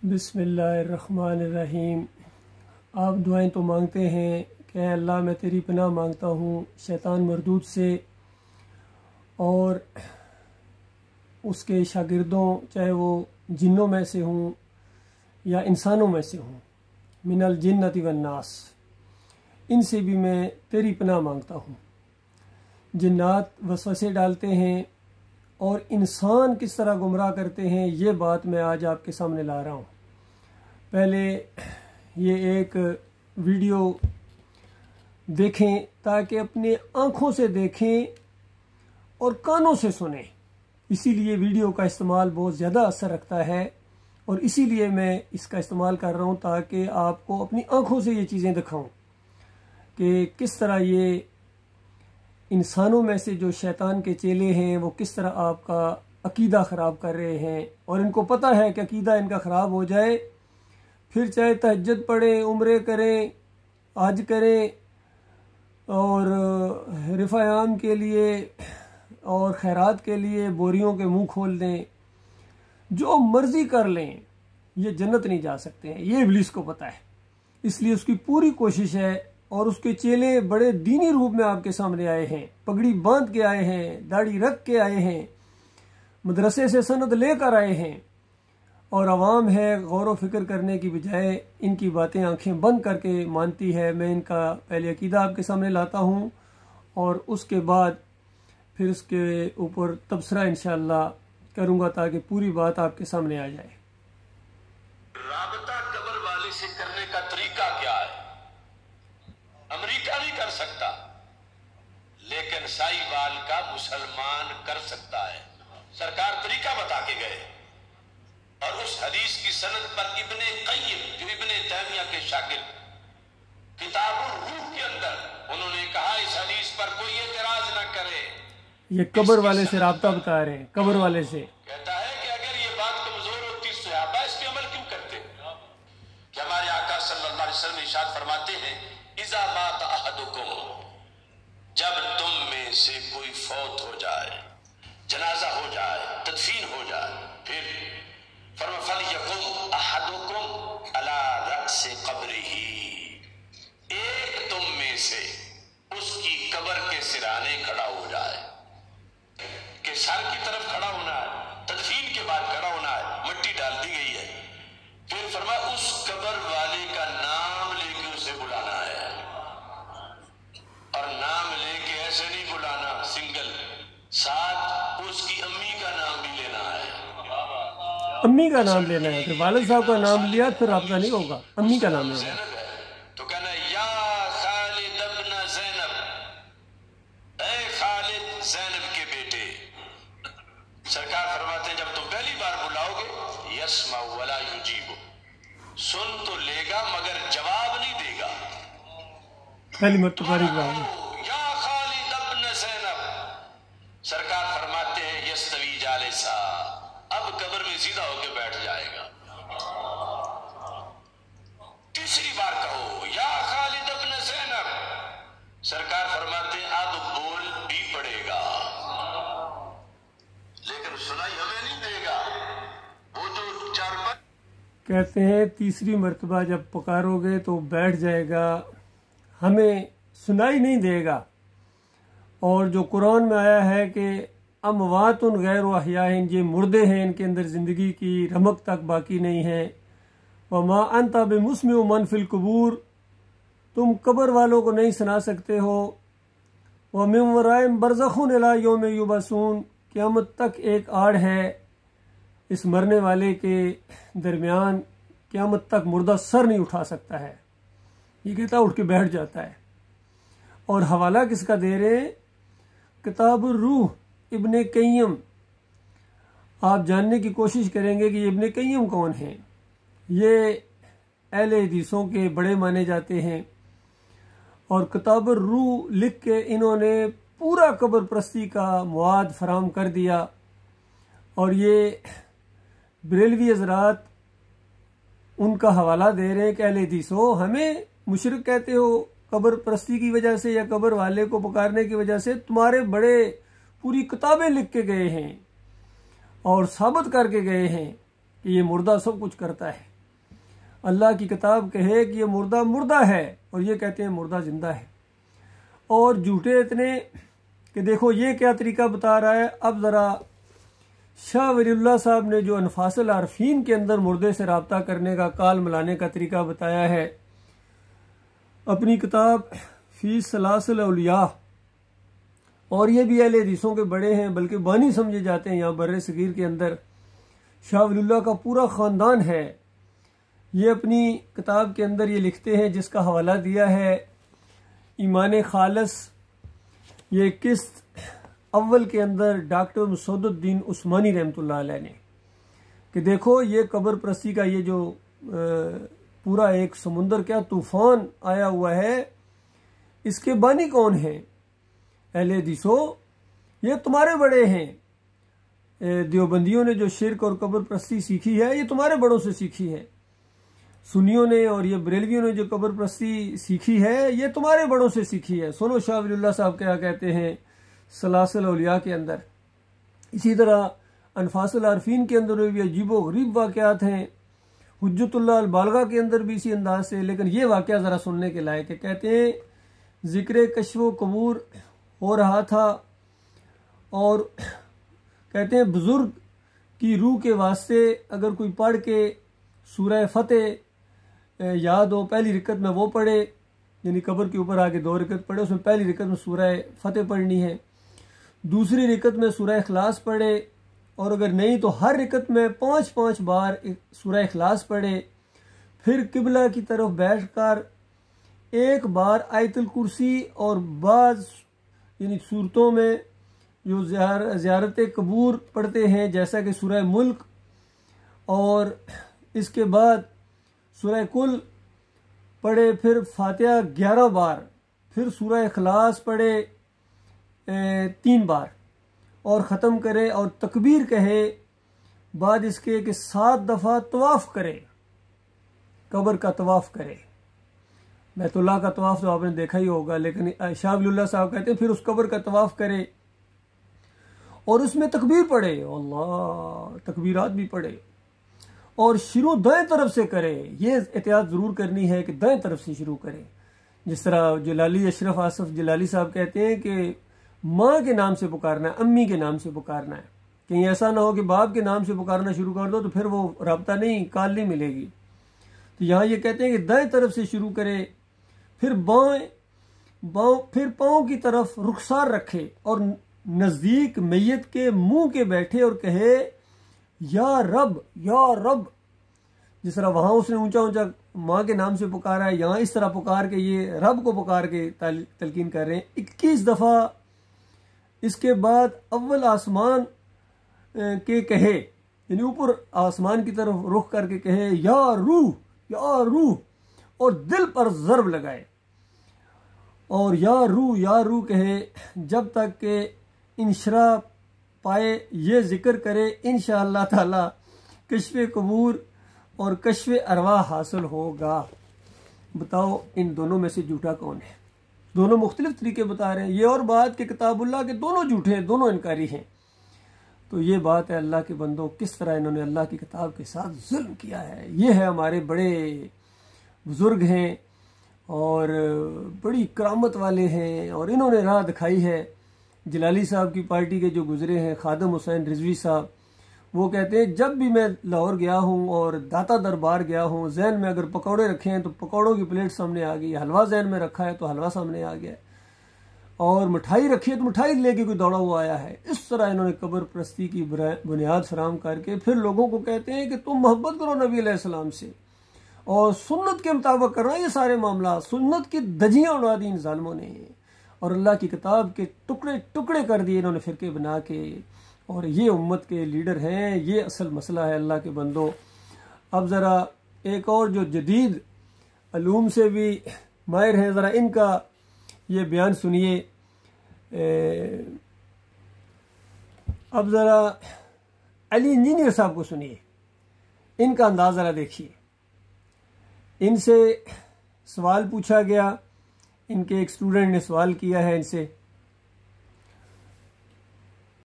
बिस्मिल्लाहिर्रहमानिर्रहीम। आप दुआएं तो मांगते हैं कि अल्लाह मैं तेरी पनाह मांगता हूँ शैतान मरदूद से और उसके शागिर्दों, चाहे वो जिन्नों में से हों या इंसानों में से हों, मिनल जिन्नति वन्नास, इनसे भी मैं तेरी पनाह मांगता हूँ। जिन्नात वसवसे डालते हैं और इंसान किस तरह गुमराह करते हैं, ये बात मैं आज आपके सामने ला रहा हूँ। पहले ये एक वीडियो देखें ताकि अपने आँखों से देखें और कानों से सुनें। इसीलिए वीडियो का इस्तेमाल बहुत ज़्यादा असर रखता है और इसीलिए मैं इसका इस्तेमाल कर रहा हूँ ताकि आपको अपनी आँखों से ये चीज़ें दिखाऊं कि किस तरह ये इंसानों में से जो शैतान के चेले हैं वो किस तरह आपका अकीदा ख़राब कर रहे हैं। और इनको पता है कि अकीदा इनका ख़राब हो जाए, फिर चाहे तहज्जुद पढ़ें, उम्रे करें, हज करें और रिफ़ायाम के लिए और खैरात के लिए बोरियों के मुंह खोल दें, जो मर्ज़ी कर लें, ये जन्नत नहीं जा सकते हैं। ये इब्लीस को पता है, इसलिए उसकी पूरी कोशिश है। और उसके चेले बड़े दीनी रूप में आपके सामने आए हैं, पगड़ी बांध के आए हैं, दाढ़ी रख के आए हैं, मदरसे से सनद लेकर आए हैं और आवाम है गौर व फिक्र करने की बजाय इनकी बातें आंखें बंद करके मानती है। मैं इनका पहले अकीदा आपके सामने लाता हूँ और उसके बाद फिर उसके ऊपर तबसरा इंशाअल्लाह करूँगा ताकि पूरी बात आपके सामने आ जाए। राबता कब्र वाले से करने का तरीका क्या है? अमेरिका नहीं कर सकता, लेकिन साहिवाल का मुसलमान कर सकता है। सरकार तरीका बता के गए और उस हदीस की सनद पर इब्ने क़य्यिम, जो इब्ने तैमिया के शागिर्द, किताबुर रूह के अंदर उन्होंने कहा इस हदीस पर कोई एतराज न करे। ये कब्र वाले से राब्ता बता रहे हैं। कब्र वाले से कहता है कि अगर ये बात कमजोर होती सहाबा इस पे अमल क्यों करते? कि हमारे आका सल्लल्लाहु अलैहि वसल्लम इरशाद फरमाते हैं, इज़ा मात अहदुकुम, जब तुम में से कोई फौत हो जाए, जनाजा हो जाए, तदफीन हो जाए, फिर फलयकुम अहदुकुम अला रअसी क़ब्रिही, एक तुम में से उसकी कब्र के सिराने खड़ा हो जाए। कि सर की तरफ खड़ा होना है, तदफीन के बाद खड़ा होना है, मिट्टी डाल दी गई है, फिर फरमाया उस कब्र वाले का नाम लेके उसे बुलाना है। और नाम लेके ऐसे नहीं बुलाना सिंगल, साथ उसकी अम्मी का नाम भी लेना है। अम्मी का नाम लेना है। फिर वालिद साहब का नाम लिया फिर आपका नहीं होगा, अम्मी का नाम लेना है। तो कहना या खालिद इब्न ज़ैनब, ऐ खालिद ज़ैनब के बेटे। सरकार फरमाते हैं जब तुम पहली बार बुलाओगे, यस्मा वला युजीबु, सुन तो लेगा मगर जवाब नहीं देगा। पहली मर्तबा या खालिद इब्न ज़ैनब, सरकार फरमाते हैं यस्तवी जालिसा, अब कब्र में सीधा होकर बैठ जाएगा। तीसरी बार कहो या खालिद इब्न ज़ैनब, सरकार फरमाते हैं अब बोल भी पड़ेगा, लेकिन सुनाई हमें नहीं देगा। वो जो चार कहते हैं तीसरी मर्तबा जब पुकारोगे तो बैठ जाएगा, हमें सुनाई नहीं देगा। और जो कुरान में आया है कि अमवातुन गैर अहयाइन, ये मुर्दे हैं, इनके अंदर ज़िंदगी की रमक तक बाकी नहीं है। वमा अंता बिमुस्मिउ मन फिल कुबूर, तुम कब्र वालों को नहीं सुना सकते हो। व मिन वराइहिम बरज़खुन इला यौम युबअसून, क़यामत तक एक आड़ है इस मरने वाले के दरमियान, क़यामत तक मुर्दा सर नहीं उठा सकता है। ये कहता उठ के बैठ जाता है। और हवाला किसका दे रहे हैं? किताबुर रूह इब्ने क़य्यिम। आप जानने की कोशिश करेंगे कि इब्ने क़य्यिम कौन हैं। ये अहले हदीसों के बड़े माने जाते हैं और किताबुर रूह लिख के इन्होंने पूरा कब्र परस्ती का मुआद फराहम कर दिया। और ये बरेलवी हज़रात उनका हवाला दे रहे हैं कि अहले हदीस हो, हमें मुशरिक कहते हो कब्र परस्ती की वजह से या कब्र वाले को पुकारने की वजह से। तुम्हारे बड़े पूरी किताबें लिख के गए हैं और साबित करके गए हैं कि ये मुर्दा सब कुछ करता है। अल्लाह की किताब कहे कि ये मुर्दा मुर्दा है और ये कहते हैं मुर्दा जिंदा है। और झूठे इतने कि देखो ये क्या तरीका बता रहा है। अब ज़रा शाह वलीउल्लाह साहब ने जो अनफासल आरफीन के अंदर मुर्दे से रब्ता करने का, काल मिलाने का तरीका बताया है अपनी किताब फी सलासिल औलिया, और ये भी अहले हदीसों के बड़े हैं, बल्कि बानी समझे जाते हैं यहाँ बर्रे सगीर के अंदर। शाह वलीउल्लाह का पूरा ख़ानदान है। ये अपनी किताब के अंदर ये लिखते हैं, जिसका हवाला दिया है ईमान खालस, ये किस्त अव्वल के अंदर डॉक्टर मसूदुद्दीन उस्मानी रहमतुल्लाह अलैह ने, कि देखो ये कब्र परस्ती का ये जो पूरा एक समुंदर क्या तूफान आया हुआ है, इसके बानी कौन है? अहले हदीसो, ये तुम्हारे बड़े हैं। देवबंदियों ने जो शिरक और कब्र परस्ती सीखी है, ये तुम्हारे बड़ों से सीखी है। सुन्नियों ने और ये बरेलवियों ने जो कब्र परस्ती सीखी है, ये तुम्हारे बड़ों से सीखी है। सुनो शाह वलीउल्लाह साहब क्या कहते हैं सलासिल औलिया के अंदर। इसी तरह अनफासल आरफीन के अंदर भी अजीबो गरीब वाक़यात हैं। हुज्जतुल्लाह अल बालगा के अंदर भी इसी अंदाज से, लेकिन ये वाक़या ज़रा सुनने के लायक है। कहते हैं ज़िक्र कश्फ कबूर हो रहा था और कहते हैं बुज़ुर्ग की रूह के वास्ते अगर कोई पढ़ के सूरह फतेह याद हो, पहली रिकत में वो पढ़े, यानी कब्र के ऊपर आके 2 रिकत पढ़े, उसमें पहली रिकत में सूरह फतेह पढ़नी है, दूसरी रिकत में सूरह इखलास पढ़े, और अगर नहीं तो हर रिकत में 5-5 बार सूरह इखलास पढ़े। फिर किबला की तरफ बैठकर एक बार आयतुल कुर्सी और बाज़ यानी सूरतों में जो ज़ियारत कबूर पढ़ते हैं, जैसा कि सूरह मुल्क, और इसके बाद सूरह कुल पढ़े, फिर फातिहा 11 बार, फिर सूरह इखलास पढ़े 3 बार और ख़त्म करे, और तकबीर कहे बाद इसके कि 7 दफ़ा तवाफ़ करे, कब्र का तवाफ़ करे। बैतुल्लाह का तवाफ़ तो आपने देखा ही होगा, लेकिन शाह वलीउल्लाह साहब कहते हैं फिर उस कब्र का तवाफ़ करे और उसमें तकबीर पढ़े, अल्लाह तकबीरात भी पढ़े, और शुरू दाएं तरफ से करे। ये एहतियात ज़रूर करनी है कि दाएं तरफ से शुरू करें। जिस तरह जलाली अशरफ आसफ जलाली साहब कहते हैं कि माँ के नाम से पुकारना है, अम्मी के नाम से पुकारना है। कहीं ऐसा ना हो कि बाप के नाम से पुकारना शुरू कर दो तो फिर वो रब्ता नहीं, काल नहीं मिलेगी। तो यहाँ ये कहते हैं कि दाएं तरफ से शुरू करे, फिर फिर पाँव की तरफ रुखसार रखे और नज़दीक मैयत के मुंह के बैठे और कहे या रब या रब। जिस तरह वहाँ उसने ऊंचा ऊंचा माँ के नाम से पुकारा है, यहाँ इस तरह पुकार के ये रब को पुकार के तलकीन कर रहे हैं 21 दफ़ा। इसके बाद अव्वल आसमान के कहे, यानी ऊपर आसमान की तरफ रुख करके कहे या रूह, और दिल पर ज़र्ब लगाए और या रूह कहे जब तक के इंशरा पाए। ये जिक्र करे इंशाअल्लाह ताला कश्फ़े कबूर और कश्फ़े अरवाह हासिल होगा। बताओ इन दोनों में से झूठा कौन है? दोनों मुख्तलिफ तरीके बता रहे हैं। ये और बात कि किताबुल्लाह के दोनों झूठे हैं, दोनों इनकारी हैं। तो ये बात है अल्लाह के बंदों, किस तरह इन्होंने अल्लाह की किताब के साथ जुल्म किया है। ये है हमारे बड़े बुजुर्ग हैं और बड़ी करामत वाले हैं और इन्होंने राह दिखाई है। जलाली साहब की पार्टी के जो गुजरे हैं खादम हुसैन रिजवी साहब, वो कहते हैं जब भी मैं लाहौर गया हूँ और दाता दरबार गया हूँ, जहन में अगर पकौड़े रखे हैं तो पकौड़ों की प्लेट सामने आ गई, हलवा जहन में रखा है तो हलवा सामने आ गया, और मिठाई रखी है तो मिठाई लेके कोई दौड़ा हुआ आया है। इस तरह इन्होंने कब्र परस्ती की बुनियाद फराम करके फिर लोगों को कहते हैं कि तुम मोहब्बत करो नबी अलैहिस्सलाम से और सुन्नत के मुताबिक करना। ये सारे मामला सुन्नत की दजियाँ उड़ा दी इन जालिमों ने और अल्लाह की किताब के टुकड़े टुकड़े कर दिए इन्होंने फिरके बना के। और ये उम्मत के लीडर हैं, ये असल मसला है अल्लाह के बंदो। अब ज़रा एक और जो जदीद अलूम से भी माहिर हैं, ज़रा इनका ये बयान सुनिए। अब ज़रा अली इंजीनियर साहब को सुनिए, इनका अंदाज़ ज़रा देखिए। इनसे सवाल पूछा गया, इनके एक स्टूडेंट ने सवाल किया है इनसे